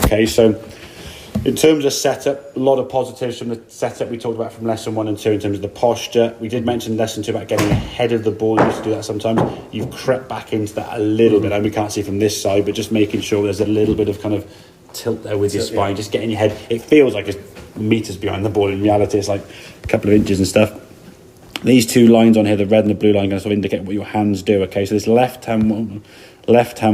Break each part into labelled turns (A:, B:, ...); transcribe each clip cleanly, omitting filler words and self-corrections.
A: Okay, so in terms of setup, a lot of positives from the setup we talked about from lesson 1 and 2 in terms of the posture. We did mention lesson 2 about getting ahead of the ball. You used to do that sometimes. You've crept back into that a little bit, and we can't see from this side, but just making sure there's a little bit of kind of tilt there with your spine, just getting your head. It feels like it's meters behind the ball. In reality, it's like a couple of inches and stuff. These two lines on here, the red and the blue line, going to sort of indicate what your hands do. Okay, so this left hand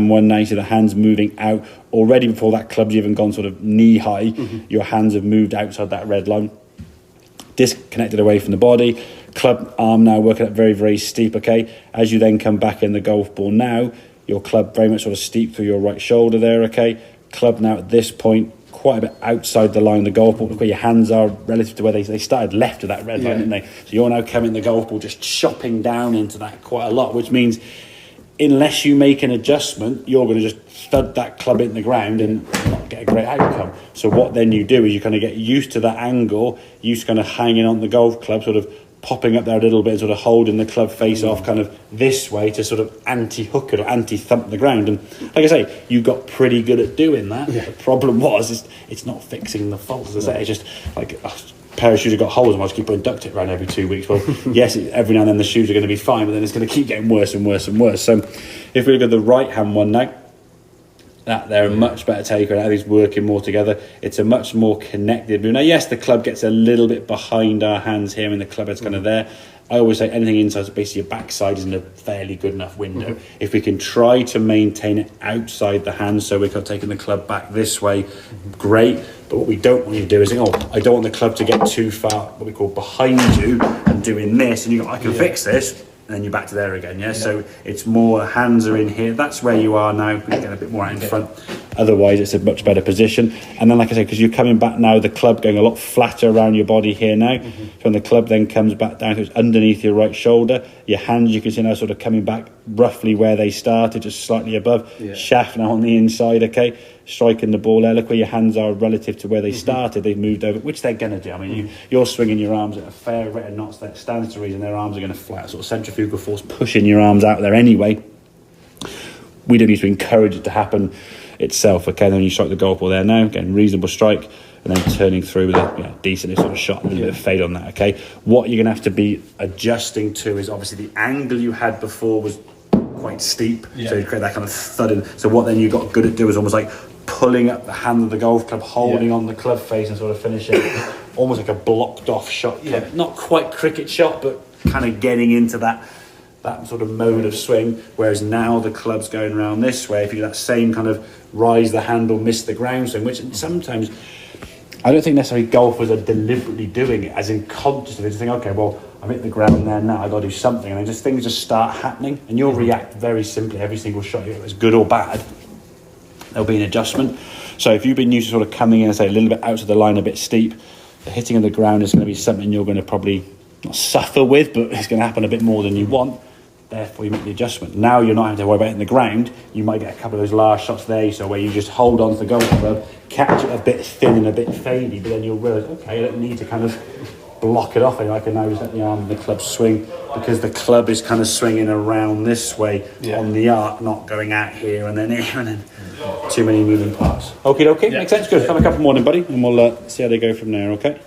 A: one now, you see the hands moving out already before that club's even gone sort of knee high. Your hands have moved outside that red line, disconnected away from the body. Club arm now working up very, very steep. Okay, as you then come back in the golf ball now, your club very much sort of steep through your right shoulder there. Okay, club now at this point quite a bit outside the line of the golf ball. Look where your hands are relative to where they started left of that red line, didn't they? So you're now coming the golf ball just chopping down into that quite a lot, which means unless you make an adjustment, you're going to just thud that club in the ground and not get a great outcome. So what then you do is you kind of get used to that angle, used to kind of hanging on the golf club, sort of popping up there a little bit and sort of holding the club face off kind of this way to sort of anti-hook it or anti-thump the ground. And like I say, you got pretty good at doing that. The problem was it's not fixing the fault. As I say, it's just like a pair of shoes have got holes and I just keep putting duct tape around every 2 weeks. Well, yes, every now and then the shoes are going to be fine, but then it's going to keep getting worse and worse and worse. So if we look at the right hand one now, that they're a much better taker, and everything's working more together. It's a much more connected move. Now, yes, the club gets a little bit behind our hands here, and the club head's kind of there. I always say anything inside, so basically your backside is in a fairly good enough window. If we can try to maintain it outside the hands, so we're kind of taking the club back this way, great. But what we don't want you to do is think, I don't want the club to get too far, what we call behind you, and doing this, and you go, I can fix this. And then you're back to there again, So it's more hands are in here. That's where you are now. We get a bit more out in front. Otherwise, it's a much better position. And then, like I say, because you're coming back now, the club going a lot flatter around your body here now. So when the club then comes back down, so it's underneath your right shoulder. Your hands, you can see now sort of coming back roughly where they started, just slightly above. Shaft now on the inside, okay? Striking the ball there. Look where your hands are relative to where they started. They've moved over, which they're going to do. I mean, you're swinging your arms at a fair rate of knots. That stands to reason their arms are going to flat. Sort of centrifugal force pushing your arms out there anyway. We don't need to encourage it to happen itself. Okay, then you strike the golf ball there now. Again, reasonable strike, and then turning through with a decent sort of shot, a little bit of fade on that. Okay, what you're going to have to be adjusting to is obviously the angle you had before was quite steep, so you create that kind of thudding. So what then you got good at doing is almost like pulling up the hand of the golf club, holding on the club face and sort of finishing almost like a blocked off shot. Not quite cricket shot, but kind of getting into that sort of mode of swing. Whereas now the club's going around this way. If you do that same kind of rise the handle, miss the ground swing, which sometimes I don't think necessarily golfers are deliberately doing it, as in conscious of it. Just think, okay, well, I'm hitting the ground there now, I've got to do something. And then just things just start happening, and you'll react very simply. Every single shot, whether it's good or bad, there'll be an adjustment. So if you've been used to sort of coming in, say, a little bit out of the line, a bit steep, the hitting of the ground is going to be something you're going to probably not suffer with, but it's going to happen a bit more than you want. Therefore, you make the adjustment. Now you're not having to worry about hitting the ground. You might get a couple of those last shots there, so where you just hold on to the golf club, catch it a bit thin and a bit fadey, but then you'll realise, okay, I don't need to kind of block it off. I can now just let the arm and the club swing, because the club is kind of swinging around this way on the arc, not going out here and then here and then too many moving parts. Okay, makes sense. Good. Have a couple more then, buddy, and we'll see how they go from there. Okay.